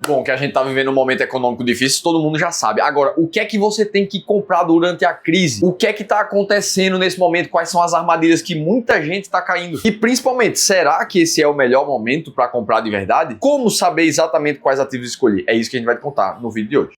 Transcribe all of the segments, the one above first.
Bom, que a gente tá vivendo um momento econômico difícil, todo mundo já sabe. Agora, o que é que você tem que comprar durante a crise? O que é que tá acontecendo nesse momento? Quais são as armadilhas que muita gente tá caindo? E principalmente, será que esse é o melhor momento para comprar de verdade? Como saber exatamente quais ativos escolher? É isso que a gente vai te contar no vídeo de hoje.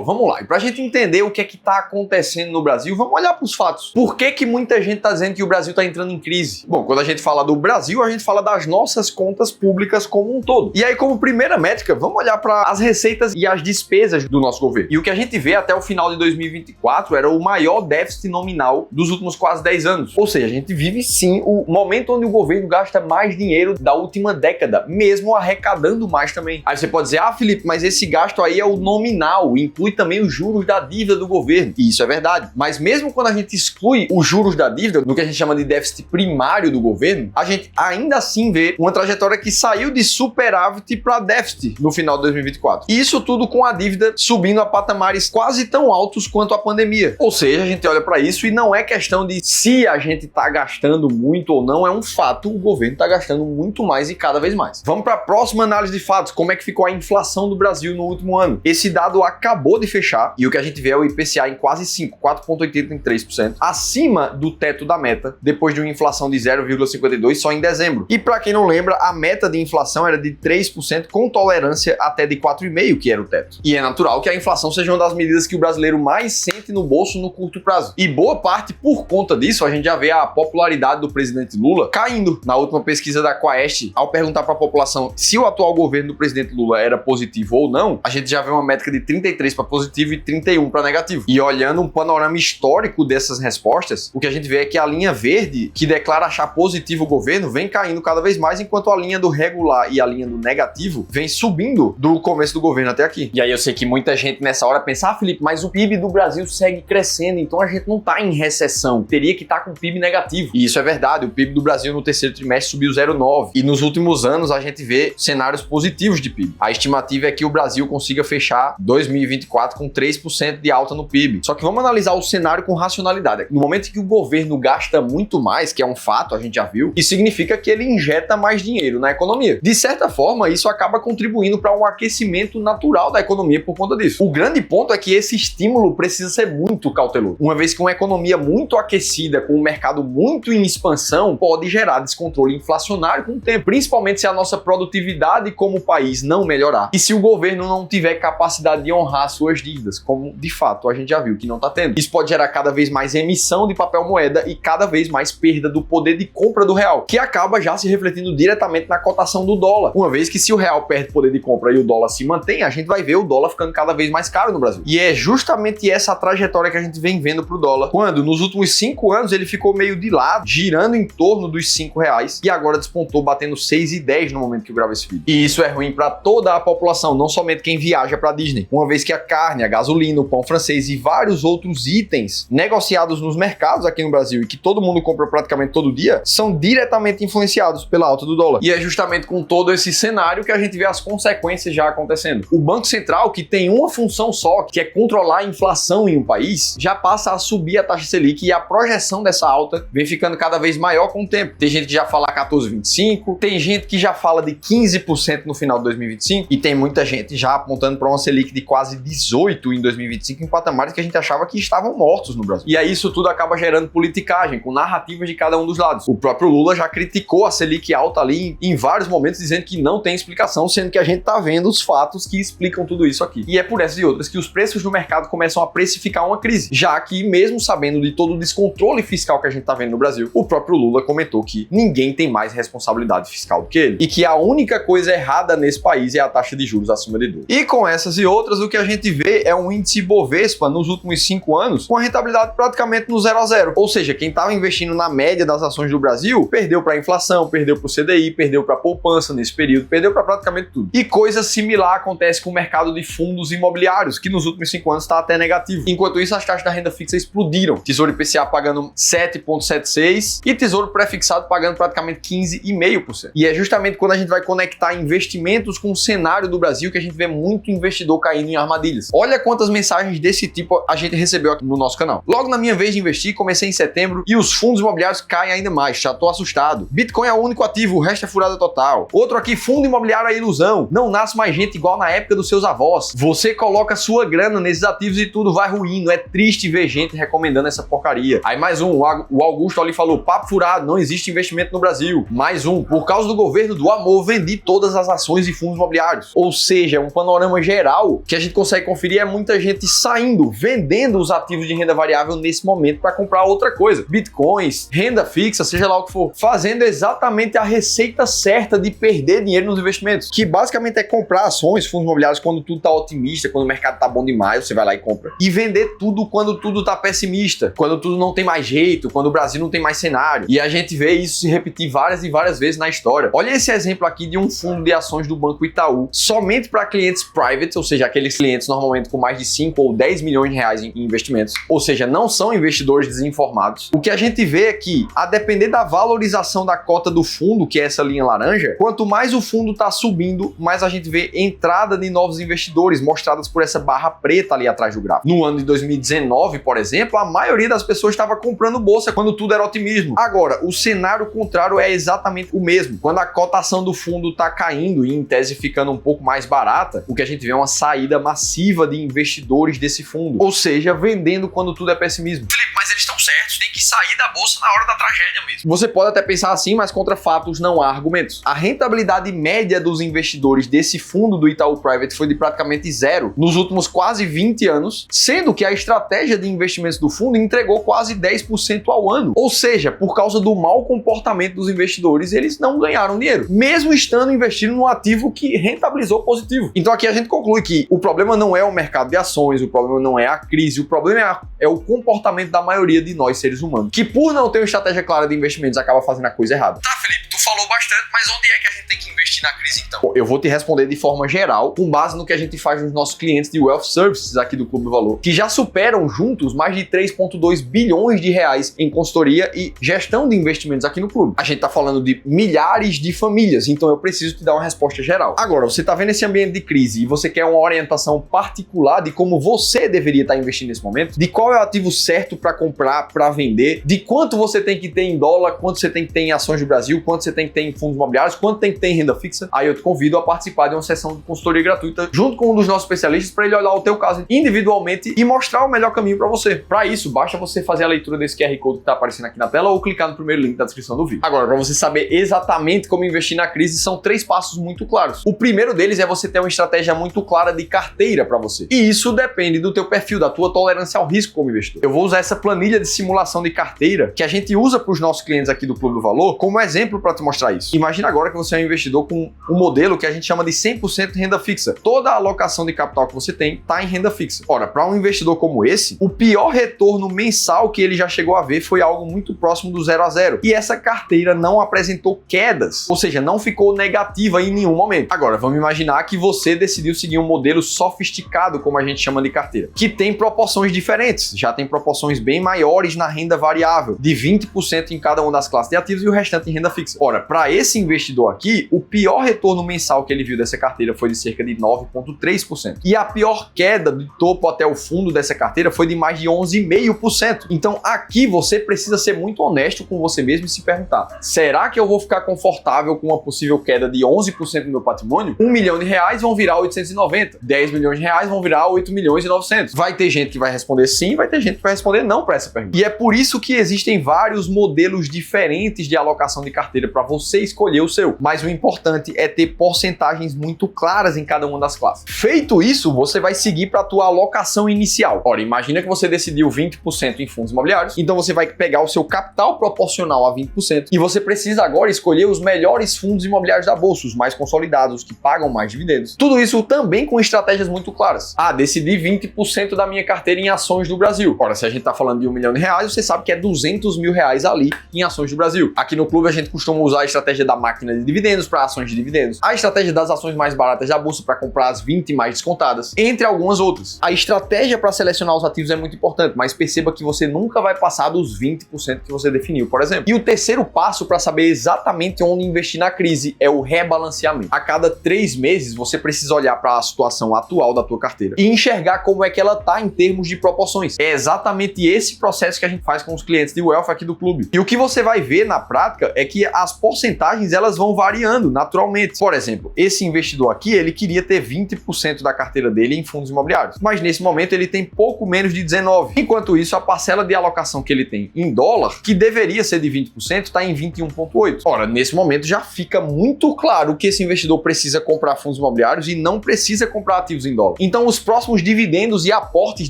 Vamos lá, e pra gente entender o que é que tá acontecendo no Brasil, vamos olhar pros fatos. Por que que muita gente tá dizendo que o Brasil tá entrando em crise? Bom, quando a gente fala do Brasil, a gente fala das nossas contas públicas como um todo. E aí, como primeira métrica, vamos olhar para as receitas e as despesas do nosso governo. E o que a gente vê até o final de 2024 era o maior déficit nominal dos últimos quase 10 anos. Ou seja, a gente vive sim o momento onde o governo gasta mais dinheiro da última década, mesmo arrecadando mais também. Aí você pode dizer, Felipe, mas esse gasto aí é o nominal, inclui também os juros da dívida do governo. E isso é verdade. Mas mesmo quando a gente exclui os juros da dívida, do que a gente chama de déficit primário do governo, a gente ainda assim vê uma trajetória que saiu de superávit para déficit no final de 2024. E isso tudo com a dívida subindo a patamares quase tão altos quanto a pandemia. Ou seja, a gente olha para isso e não é questão de se a gente está gastando muito ou não, é um fato, o governo está gastando muito mais e cada vez mais. Vamos para a próxima análise de fatos, como é que ficou a inflação do Brasil no último ano. Esse dado acabou de fechar e o que a gente vê é o IPCA em quase 4,83%, acima do teto da meta, depois de uma inflação de 0,52% só em dezembro. E para quem não lembra, a meta de inflação era de 3% com tolerância até de 4,5%, que era o teto. E é natural que a inflação seja uma das medidas que o brasileiro mais sente no bolso no curto prazo. E boa parte, por conta disso, a gente já vê a popularidade do presidente Lula caindo. Na última pesquisa da Quaest, ao perguntar para a população se o atual governo do presidente Lula era positivo ou não, a gente já vê uma métrica de 33 para positivo e 31 para negativo. E olhando um panorama histórico dessas respostas, o que a gente vê é que a linha verde, que declara achar positivo o governo, vem caindo cada vez mais, enquanto a linha do regular e a linha do negativo vem subindo do começo do governo até aqui. E aí eu sei que muita gente nessa hora pensa, Felipe, mas o PIB do Brasil segue crescendo, então a gente não tá em recessão, teria que estar com PIB negativo. E isso é verdade, o PIB do Brasil no terceiro trimestre subiu 0,9. E nos últimos anos a gente vê cenários positivos de PIB. A estimativa é que o Brasil consiga fechar 2024 com 3% de alta no PIB. Só que vamos analisar o cenário com racionalidade. No momento em que o governo gasta muito mais, que é um fato, a gente já viu, isso significa que ele injeta mais dinheiro na economia. De certa forma, isso acaba contribuindo para um aquecimento natural da economia por conta disso. O grande ponto é que esse estímulo precisa ser muito cauteloso. Uma vez que uma economia muito aquecida, com um mercado muito em expansão, pode gerar descontrole inflacionário com o tempo, principalmente se a nossa produtividade como país não melhorar e se o governo não tiver capacidade de honrar suas dívidas, como de fato a gente já viu que não está tendo. Isso pode gerar cada vez mais emissão de papel moeda e cada vez mais perda do poder de compra do real, que acaba já se refletindo diretamente na cotação do dólar. Uma vez que se o real perde poder de compra e o dólar se mantém, a gente vai ver o dólar ficando cada vez mais caro no Brasil. E é justamente essa trajetória que a gente vem vendo pro dólar, quando nos últimos 5 anos ele ficou meio de lado, girando em torno dos R$5 e agora despontou batendo 6,10 no momento que eu gravo esse vídeo. E isso é ruim para toda a população, não somente quem viaja para Disney, uma vez que a carne, a gasolina, o pão francês e vários outros itens negociados nos mercados aqui no Brasil e que todo mundo compra praticamente todo dia, são diretamente influenciados pela alta do dólar. E é justamente com todo esse cenário que a gente vê as consequências já acontecendo. O Banco Central, que tem uma função só, que é controlar a inflação em um país, já passa a subir a taxa Selic e a projeção dessa alta vem ficando cada vez maior com o tempo. Tem gente que já fala 14,25, tem gente que já fala de 15% no final de 2025 e tem muita gente já apontando para uma Selic de quase 18% em 2025 em patamares que a gente achava que estavam mortos no Brasil. E aí isso tudo acaba gerando politicagem, com narrativas de cada um dos lados. O próprio Lula já criticou a Selic alta ali em vários momentos, dizendo que não tem explicação, sendo que a gente tá vendo os fatos que explicam tudo isso aqui. E é por essas e outras que os preços do mercado começam a precificar uma crise, já que mesmo sabendo de todo o descontrole fiscal que a gente tá vendo no Brasil, o próprio Lula comentou que ninguém tem mais responsabilidade fiscal do que ele, e que a única coisa errada nesse país é a taxa de juros acima de 2%. E com essas e outras, o que a gente vê é um índice Bovespa nos últimos 5 anos com a rentabilidade praticamente no 0 a 0. Ou seja, quem estava investindo na média das ações do Brasil perdeu para a inflação, perdeu para o CDI, perdeu para a poupança nesse período, perdeu para praticamente tudo. E coisa similar acontece com o mercado de fundos imobiliários, que nos últimos 5 anos está até negativo. Enquanto isso, as taxas da renda fixa explodiram. Tesouro IPCA pagando 7,76% e Tesouro pré-fixado pagando praticamente 15,5%. E é justamente quando a gente vai conectar investimentos com o cenário do Brasil que a gente vê muito investidor caindo em armadilhas. Olha quantas mensagens desse tipo a gente recebeu aqui no nosso canal. Logo na minha vez de investir, comecei em setembro e os fundos imobiliários caem ainda mais, já tô assustado. Bitcoin é o único ativo, o resto é furada total. Outro aqui, fundo imobiliário é ilusão. Não nasce mais gente igual na época dos seus avós. Você coloca sua grana nesses ativos e tudo vai ruindo. É triste ver gente recomendando essa porcaria. Aí mais um, o Augusto ali falou, papo furado, não existe investimento no Brasil. Mais um, por causa do governo do amor, vendi todas as ações e fundos imobiliários. Ou seja, um panorama geral que a gente consegue conferir é muita gente saindo, vendendo os ativos de renda variável nesse momento para comprar outra coisa. Bitcoins, renda fixa, seja lá o que for, fazendo exatamente a receita certa de perder dinheiro nos investimentos, que basicamente é comprar ações, fundos imobiliários quando tudo tá otimista, quando o mercado tá bom demais, você vai lá e compra. E vender tudo quando tudo tá pessimista, quando tudo não tem mais jeito, quando o Brasil não tem mais cenário. E a gente vê isso se repetir várias e várias vezes na história. Olha esse exemplo aqui de um fundo de ações do Banco Itaú, somente para clientes private, ou seja, aqueles clientes normalmente com mais de 5 ou 10 milhões de reais em investimentos, ou seja, não são investidores desinformados. O que a gente vê é que, a depender da valorização da cota do fundo, que é essa linha laranja, quanto mais o fundo está subindo, mais a gente vê entrada de novos investidores, mostradas por essa barra preta ali atrás do gráfico. No ano de 2019, por exemplo, a maioria das pessoas estava comprando bolsa quando tudo era otimismo. Agora, o cenário contrário é exatamente o mesmo. Quando a cotação do fundo está caindo e, em tese, ficando um pouco mais barata, o que a gente vê é uma saída massiva de investidores desse fundo. Ou seja, vendendo quando tudo é pessimismo. Felipe, mas eles estão certos, tem que sair da bolsa na hora da tragédia mesmo. Você pode até pensar assim, mas contra fatos não há argumentos. A rentabilidade média dos investidores desse fundo do Itaú Private foi de praticamente zero nos últimos quase 20 anos, sendo que a estratégia de investimentos do fundo entregou quase 10% ao ano. Ou seja, por causa do mau comportamento dos investidores, eles não ganharam dinheiro, mesmo estando investindo num ativo que rentabilizou positivo. Então aqui a gente conclui que o problema não é o mercado de ações, o problema não é a crise, o problema é o comportamento da maioria de nós seres humanos, que por não ter uma estratégia clara de investimentos acaba fazendo a coisa errada. Tá, Felipe, tu falou bastante, mas onde é que a gente tem que investir na crise então? Bom, eu vou te responder de forma geral, com base no que a gente faz nos nossos clientes de Wealth Services aqui do Clube do Valor, que já superam juntos mais de 3,2 bilhões de reais em consultoria e gestão de investimentos aqui no clube. A gente tá falando de milhares de famílias, então eu preciso te dar uma resposta geral. Agora, você tá vendo esse ambiente de crise e você quer uma orientação particular de como você deveria estar investindo nesse momento, de qual é o ativo certo para comprar, para vender, de quanto você tem que ter em dólar, quanto você tem que ter em ações do Brasil, quanto você tem que ter em fundos imobiliários, quanto tem que ter em renda fixa, aí eu te convido a participar de uma sessão de consultoria gratuita junto com um dos nossos especialistas para ele olhar o teu caso individualmente e mostrar o melhor caminho para você. Para isso, basta você fazer a leitura desse QR Code que tá aparecendo aqui na tela ou clicar no primeiro link da descrição do vídeo. Agora, para você saber exatamente como investir na crise, são 3 passos muito claros. O primeiro deles é você ter uma estratégia muito clara de carteira para você. E isso depende do teu perfil, da tua tolerância ao risco como investidor. Eu vou usar essa planilha de simulação de carteira que a gente usa para os nossos clientes aqui do Clube do Valor como exemplo para te mostrar isso. Imagina agora que você é um investidor com um modelo que a gente chama de 100% renda fixa. Toda a alocação de capital que você tem está em renda fixa. Ora, para um investidor como esse, o pior retorno mensal que ele já chegou a ver foi algo muito próximo do 0 a 0. E essa carteira não apresentou quedas, ou seja, não ficou negativa em nenhum momento. Agora, vamos imaginar que você decidiu seguir um modelo sofisticado, como a gente chama de carteira, que tem proporções diferentes. Já tem proporções bem maiores na renda variável, de 20% em cada uma das classes de ativos e o restante em renda fixa. Ora, para esse investidor aqui, o pior retorno mensal que ele viu dessa carteira foi de cerca de 9,3%. E a pior queda do topo até o fundo dessa carteira foi de mais de 11,5%. Então aqui você precisa ser muito honesto com você mesmo e se perguntar: será que eu vou ficar confortável com uma possível queda de 11% do meu patrimônio? 1 milhão de reais vão virar 890, 10 milhões de reais vão virar 8 milhões e 900. Vai ter gente que vai responder sim, vai ter gente que vai responder não para essa pergunta. E é por isso que existem vários modelos diferentes de alocação de carteira para você escolher o seu. Mas o importante é ter porcentagens muito claras em cada uma das classes. Feito isso, você vai seguir para a tua alocação inicial. Ora, imagina que você decidiu 20% em fundos imobiliários, então você vai pegar o seu capital proporcional a 20% e você precisa agora escolher os melhores fundos imobiliários da bolsa, os mais consolidados, que pagam mais dividendos. Tudo isso também com estratégias muito claras. Ah, decidi 20% da minha carteira em ações do Brasil. Ora, se a gente está falando de 1 milhão de reais, você sabe que é 200 mil reais ali em ações do Brasil. Aqui no clube a gente costuma usar a estratégia da máquina de dividendos para ações de dividendos, a estratégia das ações mais baratas da bolsa para comprar as 20 mais descontadas, entre algumas outras. A estratégia para selecionar os ativos é muito importante, mas perceba que você nunca vai passar dos 20% que você definiu, por exemplo. E o terceiro passo para saber exatamente onde investir na crise é o rebalanceamento. A cada 3 meses você precisa olhar para a situação atual da tua carteira e enxergar como é que ela tá em termos de proporções. É exatamente esse processo que a gente faz com os clientes de Wealth aqui do clube. E o que você vai ver na prática é que as porcentagens elas vão variando naturalmente. Por exemplo, esse investidor aqui, ele queria ter 20% da carteira dele em fundos imobiliários, mas nesse momento ele tem pouco menos de 19%. Enquanto isso, a parcela de alocação que ele tem em dólar, que deveria ser de 20%, está em 21,8%. Ora, nesse momento já fica muito claro que esse investidor precisa comprar fundos imobiliários e não precisa comprar ativos em dólar. Então, os próximos dividendos e aportes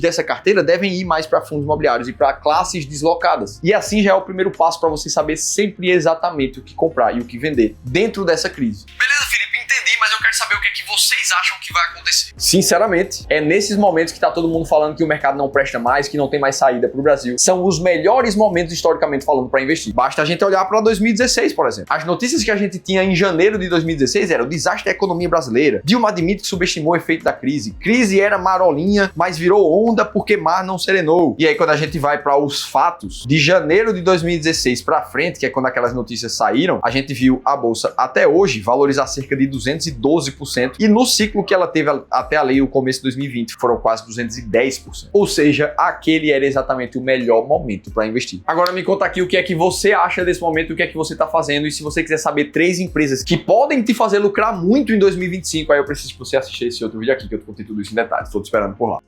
dessa carteira devem ir mais para fundos imobiliários e para classes deslocadas. E assim já é o primeiro passo para você saber sempre exatamente o que comprar e o que vender dentro dessa crise. Beleza, Felipe? Entendi, mas eu quero saber o que é que vocês acham que vai acontecer. Sinceramente, é nesses momentos que tá todo mundo falando que o mercado não presta mais, que não tem mais saída pro Brasil. São os melhores momentos historicamente falando para investir. Basta a gente olhar para 2016, por exemplo. As notícias que a gente tinha em janeiro de 2016 eram o desastre da economia brasileira. Dilma admite que subestimou o efeito da crise. Crise era marolinha, mas virou onda porque mar não serenou. E aí quando a gente vai para os fatos, de janeiro de 2016 para frente, que é quando aquelas notícias saíram, a gente viu a bolsa até hoje valorizar cerca de 212%, e no ciclo que ela teve até ali o começo de 2020 foram quase 210%. Ou seja, aquele era exatamente o melhor momento para investir. Agora me conta aqui o que é que você acha desse momento, o que é que você está fazendo, e se você quiser saber 3 empresas que podem te fazer lucrar muito em 2025, aí eu preciso que você assista esse outro vídeo aqui que eu contei tudo isso em detalhes. Estou te esperando por lá.